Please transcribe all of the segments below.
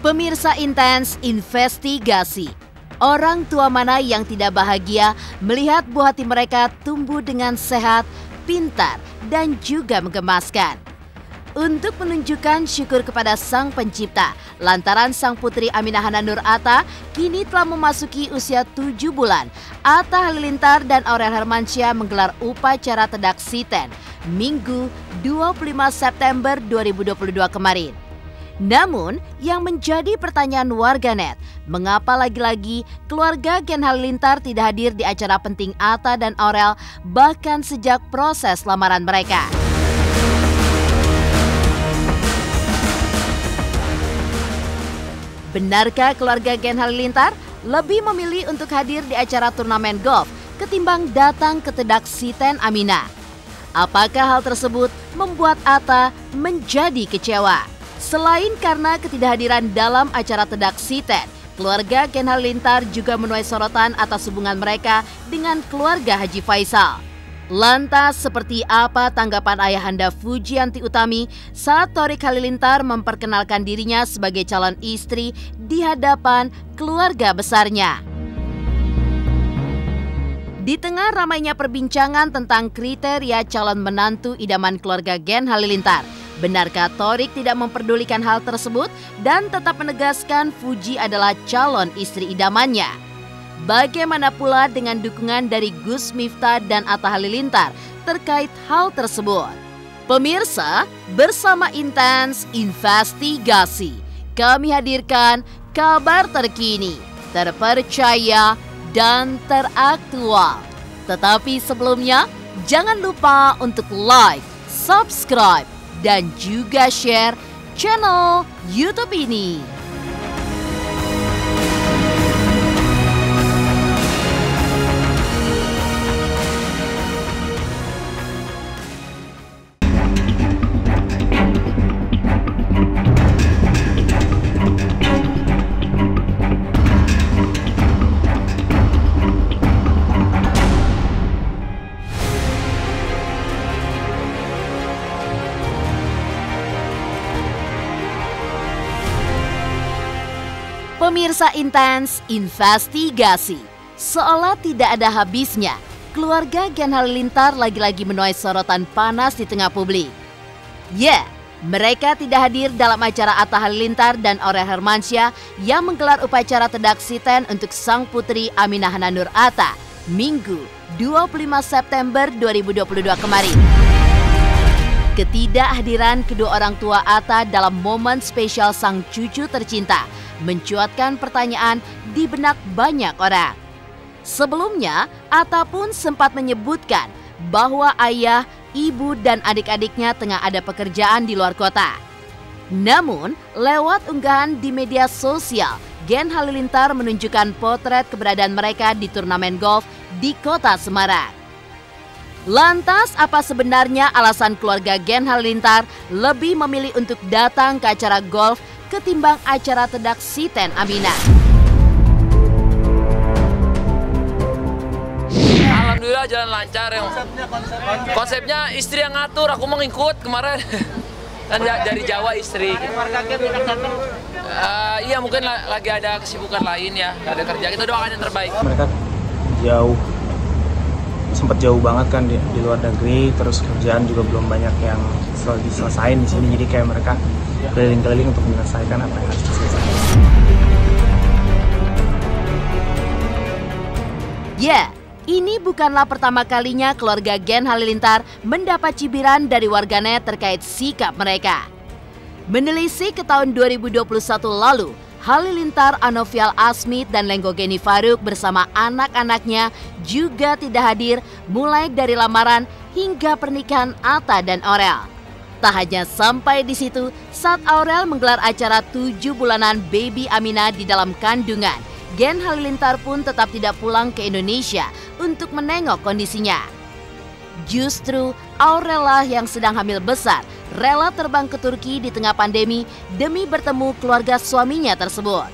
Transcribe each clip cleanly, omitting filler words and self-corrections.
Pemirsa Intens investigasi. Orang tua mana yang tidak bahagia melihat buah hati mereka tumbuh dengan sehat, pintar, dan juga menggemaskan? Untuk menunjukkan syukur kepada Sang Pencipta, lantaran Sang Putri Aminah Hana Nur Atta kini telah memasuki usia 7 bulan, Atta Halilintar dan Aurel Hermansyah menggelar upacara tedak siten Minggu 25 September 2022 kemarin. Namun, yang menjadi pertanyaan warganet, mengapa lagi-lagi keluarga Gen Halilintar tidak hadir di acara penting Atta dan Aurel bahkan sejak proses lamaran mereka? Benarkah keluarga Gen Halilintar lebih memilih untuk hadir di acara turnamen golf ketimbang datang ke tedak siten Aminah? Apakah hal tersebut membuat Atta menjadi kecewa? Selain karena ketidakhadiran dalam acara tedak siten, keluarga Gen Halilintar juga menuai sorotan atas hubungan mereka dengan keluarga Haji Faisal. Lantas seperti apa tanggapan ayahanda Fujianti Utami saat Thorik Halilintar memperkenalkan dirinya sebagai calon istri di hadapan keluarga besarnya? Di tengah ramainya perbincangan tentang kriteria calon menantu idaman keluarga Gen Halilintar, benarkah Thorik tidak memperdulikan hal tersebut dan tetap menegaskan Fuji adalah calon istri idamannya? Bagaimana pula dengan dukungan dari Gus Miftah dan Atta Halilintar terkait hal tersebut? Pemirsa, bersama Intens Investigasi, kami hadirkan kabar terkini, terpercaya, dan teraktual. Tetapi sebelumnya, jangan lupa untuk like, subscribe, dan juga share channel YouTube ini. Pemirsa Intens Investigasi, seolah tidak ada habisnya, keluarga Gen Halilintar lagi-lagi menuai sorotan panas di tengah publik. Ya, mereka tidak hadir dalam acara Atta Halilintar dan Aurel Hermansyah yang menggelar upacara tedak siten untuk Sang Putri Aminah Hana Nur Atta Minggu 25 September 2022 kemarin. Ketidakhadiran kedua orang tua Atta dalam momen spesial sang cucu tercinta mencuatkan pertanyaan di benak banyak orang. Sebelumnya, Atta pun sempat menyebutkan bahwa ayah, ibu, dan adik-adiknya tengah ada pekerjaan di luar kota. Namun, lewat unggahan di media sosial, Gen Halilintar menunjukkan potret keberadaan mereka di turnamen golf di kota Semarang. Lantas, apa sebenarnya alasan keluarga Gen Halilintar lebih memilih untuk datang ke acara golf ketimbang acara tedak siten Aminah? Alhamdulillah jalan lancar. Konsepnya istri yang ngatur, aku mau ngikut kemarin. Kan dari Jawa istri. Iya mungkin lagi ada kesibukan lain ya, ada kerja. Kita doakan yang terbaik. Mereka sempat jauh banget kan di luar negeri, terus kerjaan juga belum banyak yang diselesain di sini, jadi kayak mereka keliling-keliling untuk menyelesaikan apa yang harus diselesaikan. Ya, ini bukanlah pertama kalinya keluarga Gen Halilintar mendapat cibiran dari warganet terkait sikap mereka. Menelisik ke tahun 2021 lalu, Halilintar, Anovial Asmit, dan Lenggo Geni Faruk bersama anak-anaknya juga tidak hadir mulai dari lamaran hingga pernikahan Atta dan Aurel. Tak hanya sampai di situ, saat Aurel menggelar acara 7 bulanan baby Aminah di dalam kandungan, Gen Halilintar pun tetap tidak pulang ke Indonesia untuk menengok kondisinya. Justru Aurel lah yang sedang hamil besar, rela terbang ke Turki di tengah pandemi demi bertemu keluarga suaminya tersebut.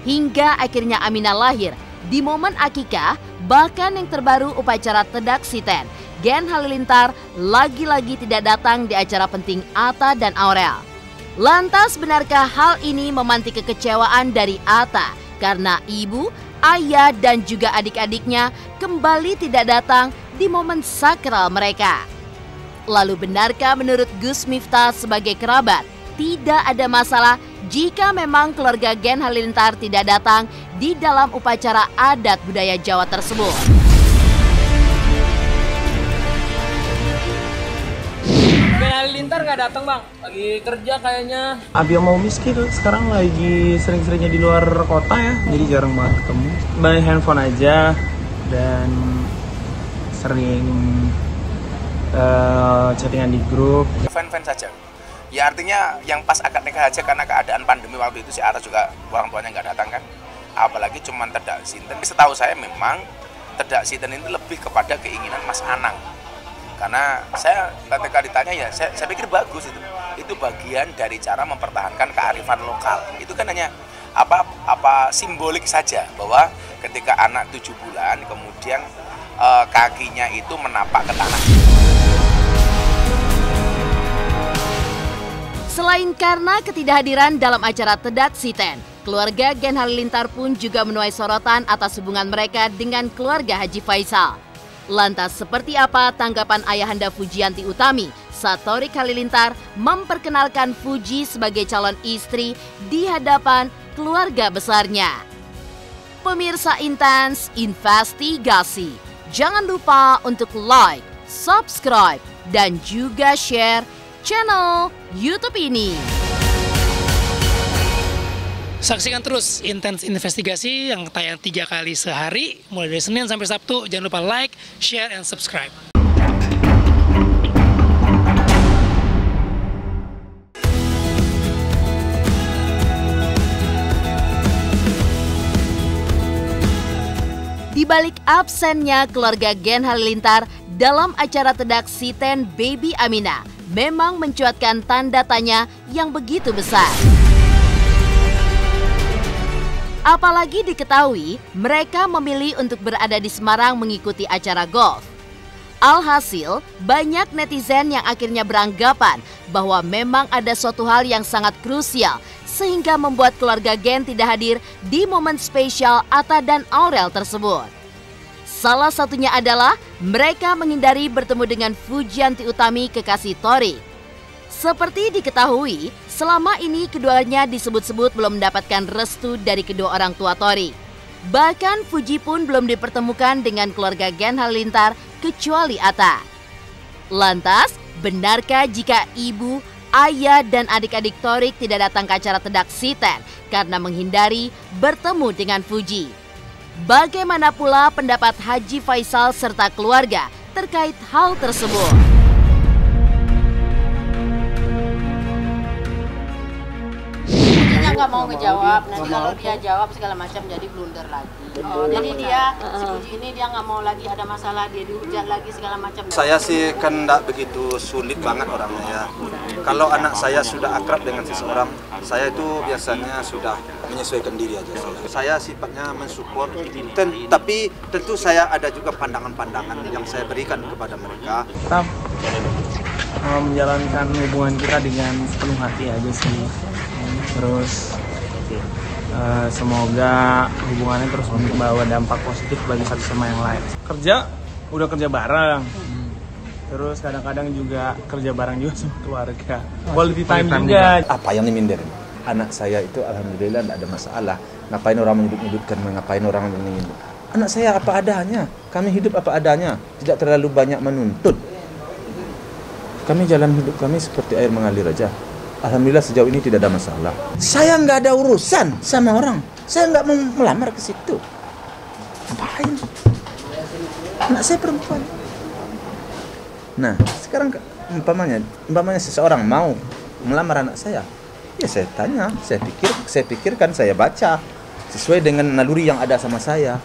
Hingga akhirnya Aminah lahir di momen akikah, bahkan yang terbaru upacara tedak siten, Gen Halilintar lagi-lagi tidak datang di acara penting Atta dan Aurel. Lantas benarkah hal ini memantik kekecewaan dari Atta karena ibu, ayah, dan juga adik-adiknya kembali tidak datang di momen sakral mereka? Lalu benarkah menurut Gus Miftah sebagai kerabat tidak ada masalah jika memang keluarga Gen Halilintar tidak datang di dalam upacara adat budaya Jawa tersebut? Gen Halilintar nggak datang bang, lagi kerja kayaknya. Abi mau miskin sekarang lagi sering-seringnya di luar kota ya, jadi jarang banget ketemu. Main handphone aja dan sering chattingan di grup. Fan-fan saja. Ya artinya yang pas akad nikah aja karena keadaan pandemi waktu itu si Atta juga orang tuanya nggak datang kan. Apalagi cuman Tedak Sinten. Setahu saya memang Tedak Sinten ini lebih kepada keinginan Mas Anang. Karena saya ketika ditanya ya saya pikir bagus itu. Itu bagian dari cara mempertahankan kearifan lokal. Itu kan hanya apa simbolik saja bahwa ketika anak 7 bulan kemudian kakinya itu menapak ke tanah. Selain karena ketidakhadiran dalam acara Tedak Siten, keluarga Gen Halilintar pun juga menuai sorotan atas hubungan mereka dengan keluarga Haji Faisal. Lantas seperti apa tanggapan ayahanda Fujianti Utami saat Thorik Halilintar memperkenalkan Fuji sebagai calon istri di hadapan keluarga besarnya? Pemirsa Intens Investigasi, jangan lupa untuk like, subscribe, dan juga share channel YouTube ini. Saksikan terus Intens Investigasi yang tayang 3 kali sehari, mulai dari Senin sampai Sabtu. Jangan lupa like, share, and subscribe. Di balik absennya keluarga Gen Halilintar dalam acara Tedak Siten Baby Amina, memang mencuatkan tanda tanya yang begitu besar. Apalagi diketahui mereka memilih untuk berada di Semarang mengikuti acara golf. Alhasil, banyak netizen yang akhirnya beranggapan bahwa memang ada suatu hal yang sangat krusial sehingga membuat keluarga Gen tidak hadir di momen spesial Atta dan Aurel tersebut. Salah satunya adalah mereka menghindari bertemu dengan Fujianti Utami kekasih Thorik. Seperti diketahui, selama ini keduanya disebut-sebut belum mendapatkan restu dari kedua orang tua Thorik. Bahkan Fuji pun belum dipertemukan dengan keluarga Gen Halilintar kecuali Atta. Lantas, benarkah jika ibu, ayah, dan adik-adik Thorik tidak datang ke acara Tedak Siten karena menghindari bertemu dengan Fuji? Bagaimana pula pendapat Haji Faisal serta keluarga terkait hal tersebut? Nggak mau ngejawab, nanti kalau dia jawab segala macam jadi blunder lagi. Jadi dia si Fuji ini dia nggak mau lagi ada masalah, dia dihujat lagi segala macam. Saya sih kan nggak begitu sulit banget orangnya ya. Kalau anak saya sudah akrab dengan seseorang, saya itu biasanya sudah menyesuaikan diri aja. Saya sifatnya mensupport, tapi tentu saya ada juga pandangan-pandangan yang saya berikan kepada mereka. Tetap menjalankan hubungan kita dengan sepenuh hati aja sih. Terus semoga hubungannya terus membawa dampak positif bagi satu sama yang lain. Udah kerja bareng. Terus kadang-kadang juga kerja bareng juga sama keluarga. Quality time juga. Apa yang minder? Anak saya itu alhamdulillah tidak ada masalah. Ngapain orang menyebut-nyebutkan, ngapain orang menyebut. Anak saya apa adanya. Kami hidup apa adanya. Tidak terlalu banyak menuntut. Kami jalan hidup kami seperti air mengalir aja. Alhamdulillah sejauh ini tidak ada masalah. Saya nggak ada urusan sama orang. Saya nggak mau melamar ke situ. Ngapain? Anak saya perempuan. Nah, sekarang umpamanya seseorang mau melamar anak saya, ya saya tanya, saya pikirkan, saya baca sesuai dengan naluri yang ada sama saya.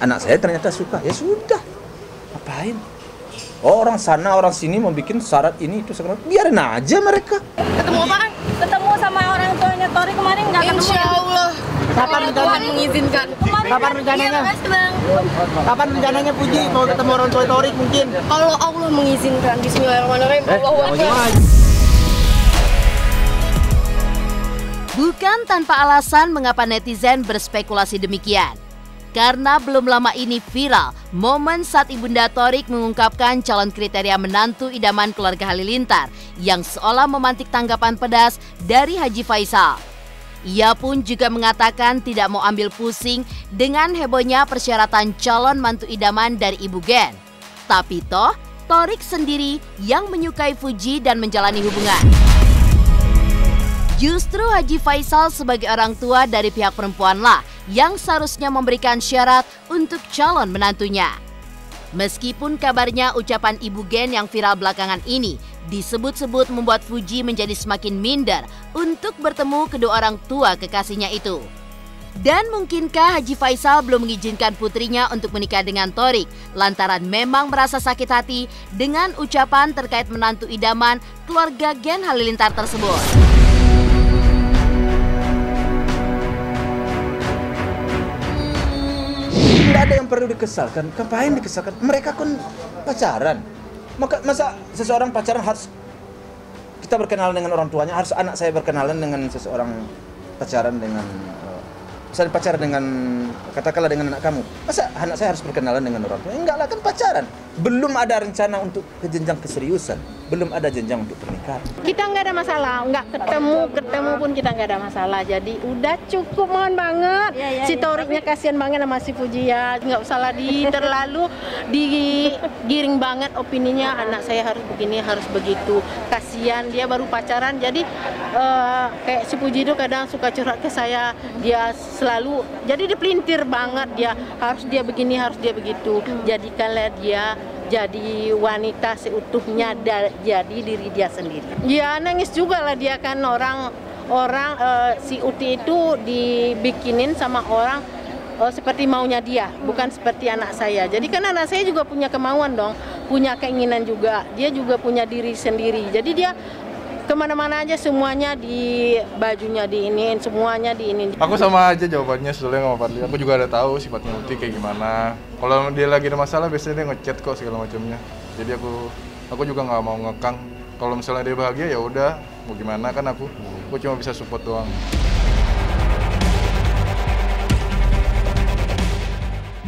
Anak saya ternyata suka, ya sudah. Ngapain? Oh, orang sana, orang sini mau bikin syarat ini itu sekarang biarin aja mereka. Ketemu apa kan? Ketemu sama orang tuanya Thorik kemarin nggak ketemu? Insya Allah. Kapan rencananya mengizinkan? Kapan rencananya? Kapan rencananya Fuji mau ketemu orang tua Thorik mungkin? Kalau Allah mengizinkan. Bismillahirrahmanirrahim. Allahu Akbar. Bukan tanpa alasan mengapa netizen berspekulasi demikian. Karena belum lama ini viral momen saat Ibunda Thorik mengungkapkan calon kriteria menantu idaman keluarga Halilintar yang seolah memantik tanggapan pedas dari Haji Faisal. Ia pun juga mengatakan tidak mau ambil pusing dengan hebohnya persyaratan calon mantu idaman dari Ibu Gen. Tapi toh, Thorik sendiri yang menyukai Fuji dan menjalani hubungan. Justru Haji Faisal sebagai orang tua dari pihak perempuanlah yang seharusnya memberikan syarat untuk calon menantunya. Meskipun kabarnya ucapan Ibu Gen yang viral belakangan ini disebut-sebut membuat Fuji menjadi semakin minder untuk bertemu kedua orang tua kekasihnya itu. Dan mungkinkah Haji Faisal belum mengizinkan putrinya untuk menikah dengan Thorik lantaran memang merasa sakit hati dengan ucapan terkait menantu idaman keluarga Gen Halilintar tersebut. Tidak ada yang perlu dikesalkan. Ngapain dikesalkan? Mereka kan pacaran. Masa seseorang pacaran harus kita berkenalan dengan orang tuanya, harus anak saya berkenalan dengan seseorang pacaran dengan misalnya pacaran dengan katakanlah dengan anak kamu. Masa anak saya harus berkenalan dengan orang tuanya? Enggak lah, kan pacaran. Belum ada rencana untuk ke jenjang keseriusan. Belum ada jenjang untuk pernikahan. Kita nggak ada masalah, nggak ketemu pun kita nggak ada masalah. Jadi udah cukup, mohon banget. Si Thoriknya kasihan banget sama si Fuji ya. Nggak usah lah terlalu digiring banget opininya. Anak saya harus begini, harus begitu. Kasihan dia baru pacaran. Jadi kayak si Fuji itu kadang suka curhat ke saya. Dia selalu jadi dipelintir banget. Dia harus dia begini, harus dia begitu. Jadikanlah dia jadi wanita seutuhnya, jadi diri dia sendiri. Ya nangis juga lah dia, kan orang si Uti itu dibikinin sama orang seperti maunya dia, bukan seperti anak saya. Jadi kan anak saya juga punya kemauan dong, punya keinginan juga. Dia juga punya diri sendiri. Jadi dia kemana-mana aja semuanya di bajunya diinin, semuanya diinin. Aku sama aja jawabannya sebetulnya sama Fadli. Aku juga ada tahu sifatnya Uti kayak gimana. Kalau dia lagi ada masalah biasanya dia ngechat kok segala macamnya. Jadi aku juga nggak mau ngekang. Kalau misalnya dia bahagia ya udah, mau gimana kan aku cuma bisa support doang.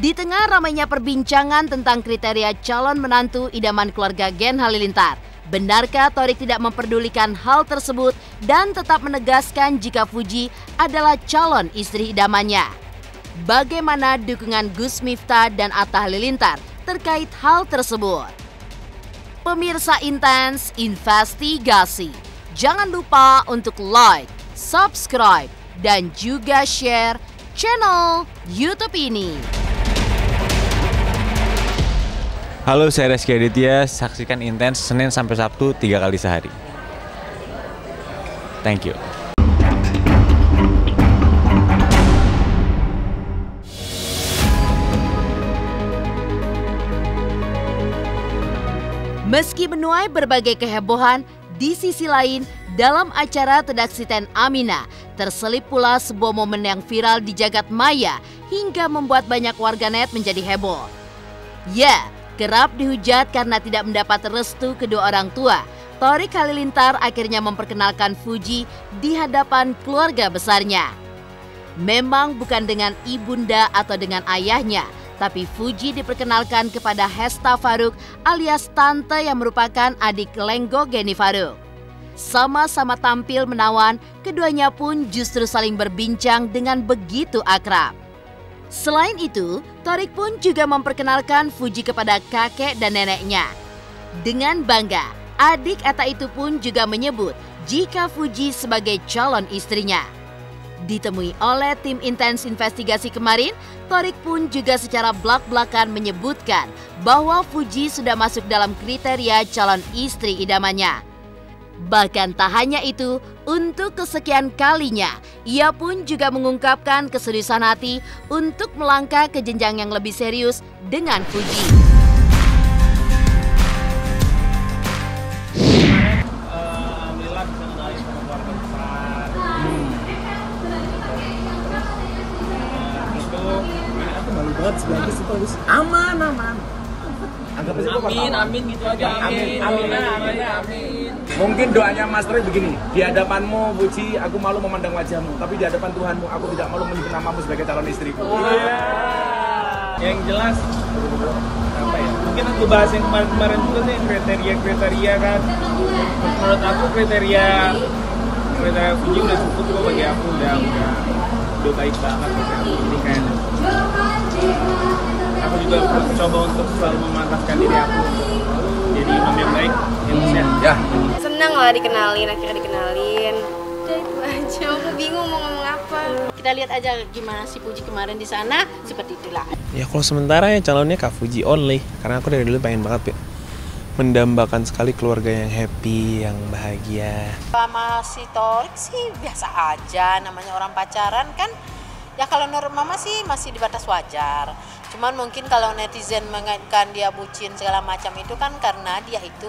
Di tengah ramainya perbincangan tentang kriteria calon menantu idaman keluarga Gen Halilintar, benarkah Thorik tidak memperdulikan hal tersebut dan tetap menegaskan jika Fuji adalah calon istri idamannya? Bagaimana dukungan Gus Miftah dan Atta Halilintar terkait hal tersebut? Pemirsa Intens Investigasi, jangan lupa untuk like, subscribe, dan juga share channel YouTube ini. Halo, saya Reski Aditya. Saksikan Intens Senin sampai Sabtu 3 kali sehari. Thank you. Meski menuai berbagai kehebohan, di sisi lain dalam acara Tedaksiten Amina terselip pula sebuah momen yang viral di jagat maya hingga membuat banyak warganet menjadi heboh. Ya, kerap dihujat karena tidak mendapat restu kedua orang tua, Thorik Halilintar akhirnya memperkenalkan Fuji di hadapan keluarga besarnya. Memang bukan dengan ibunda atau dengan ayahnya, tapi Fuji diperkenalkan kepada Hesta Faruk alias tante yang merupakan adik Lenggo Geni Faruk. Sama-sama tampil menawan, keduanya pun justru saling berbincang dengan begitu akrab. Selain itu, Thorik pun juga memperkenalkan Fuji kepada kakek dan neneknya. Dengan bangga, adik Atta itu pun juga menyebut jika Fuji sebagai calon istrinya. Ditemui oleh tim Intens Investigasi kemarin, Thorik pun juga secara blak-blakan menyebutkan bahwa Fuji sudah masuk dalam kriteria calon istri idamannya. Bahkan tak hanya itu, untuk kesekian kalinya, ia pun juga mengungkapkan keseriusan hati untuk melangkah ke jenjang yang lebih serius dengan Fuji. Aman. Amin gitu aja. Amin. Mungkin doanya Mas Torik begini, di hadapanmu Puji, aku malu memandang wajahmu, tapi di hadapan Tuhanmu, aku tidak malu menyebut namamu sebagai calon istriku. Yang jelas, apa ya? Mungkin aku bahas yang kemarin juga nih, kriteria kan. Menurut aku kriteria Puji udah cukup kok bagi aku, udah baik banget ini kayak. Aku juga coba untuk selalu memantapkan diri aku jadi imam yang baik, yang sehat. Ya. Senang lah dikenalin, akhirnya dikenalin. Udah itu aja, aku bingung mau ngomong apa. Kita lihat aja gimana si Puji kemarin di sana, seperti itulah. Ya kalau sementara ya calonnya Kak Puji only, karena aku dari dulu pengen banget ya mendambakan sekali keluarga yang happy, yang bahagia. Sama si Torik sih biasa aja, namanya orang pacaran kan. Ya kalau menurut mama sih masih di batas wajar. Cuman mungkin kalau netizen mengaitkan dia bucin segala macam itu kan karena dia itu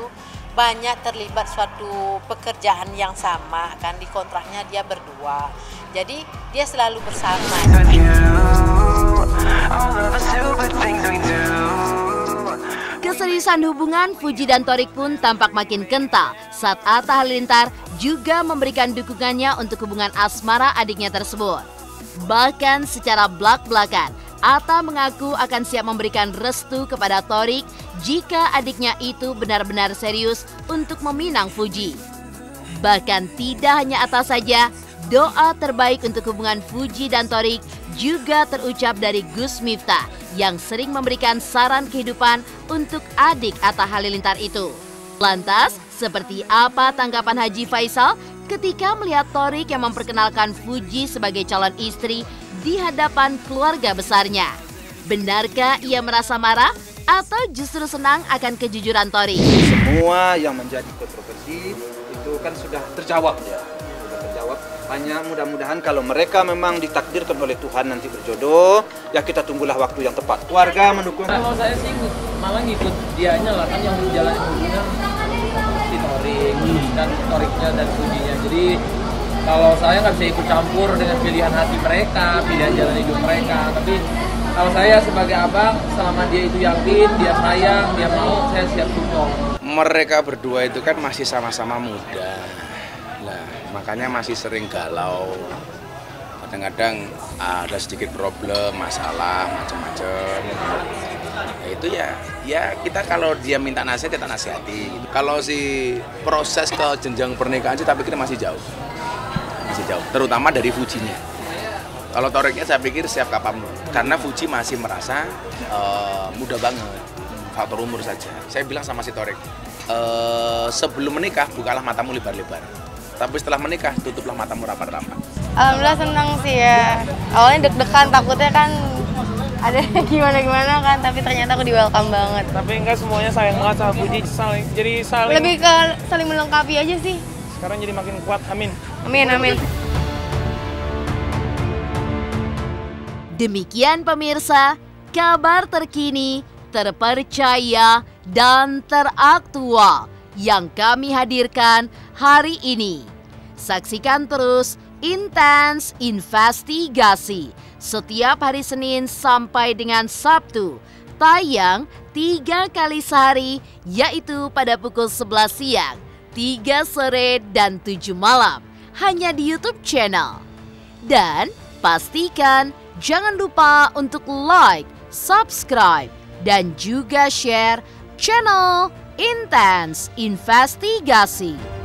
banyak terlibat suatu pekerjaan yang sama kan, di kontraknya dia berdua. Jadi dia selalu bersama. Keseriusan hubungan Puji dan Torik pun tampak makin kental saat Atta Halilintar juga memberikan dukungannya untuk hubungan asmara adiknya tersebut. Bahkan secara belak-belakan, Atta mengaku akan siap memberikan restu kepada Torik jika adiknya itu benar-benar serius untuk meminang Puji. Bahkan tidak hanya Atta saja, doa terbaik untuk hubungan Puji dan Torik juga terucap dari Gus Miftah yang sering memberikan saran kehidupan untuk adik Atta Halilintar itu. Lantas, seperti apa tanggapan Haji Faisal ketika melihat Torik yang memperkenalkan Puji sebagai calon istri di hadapan keluarga besarnya? Benarkah ia merasa marah atau justru senang akan kejujuran Torik? Semua yang menjadi kontroversi itu kan sudah terjawab ya. Sudah terjawab. Hanya mudah-mudahan kalau mereka memang ditakdirkan oleh Tuhan nanti berjodoh, ya kita tunggulah waktu yang tepat. Warga mendukung. Kalau saya sih malah ngikut dianya lah, kan yang jalan hubungan si Torik dan Toriknya dan Pujinya. Jadi kalau saya nggak bisa ikut campur dengan pilihan hati mereka, pilihan jalan hidup mereka. Tapi kalau saya sebagai abang, selama dia itu yakin, dia sayang, dia mau, saya siap dukung. Mereka berdua itu kan masih sama-sama muda. Nah, makanya masih sering galau. Kadang-kadang ada sedikit problem, masalah, macam-macam. Ya itu ya kita kalau dia minta nasihat, kita nasihati. Kalau si proses ke jenjang pernikahan sih, tapi kita masih jauh. Masih jauh, terutama dari Pujinya. Kalau Toriknya saya pikir siap kapanpun. Karena Puji masih merasa muda banget, faktor umur saja. Saya bilang sama si Torik, sebelum menikah bukalah matamu lebar-lebar. Tapi setelah menikah, tutuplah matamu rapat-rapat. Alhamdulillah senang sih ya. Awalnya deg-degan, takutnya kan ada gimana-gimana kan, tapi ternyata aku di welcome banget. Tapi enggak semuanya sayang banget sama Puji, saling. Lebih ke saling melengkapi aja sih. Sekarang jadi makin kuat, amin. Amin, amin. Demikian pemirsa, kabar terkini, terpercaya, dan teraktual yang kami hadirkan hari ini. Saksikan terus Intens Investigasi setiap hari Senin sampai dengan Sabtu, tayang 3 kali sehari, yaitu pada pukul 11 siang, 3 sore, dan 7 malam, hanya di YouTube channel. Dan pastikan jangan lupa untuk like, subscribe, dan juga share channel Intens Investigasi.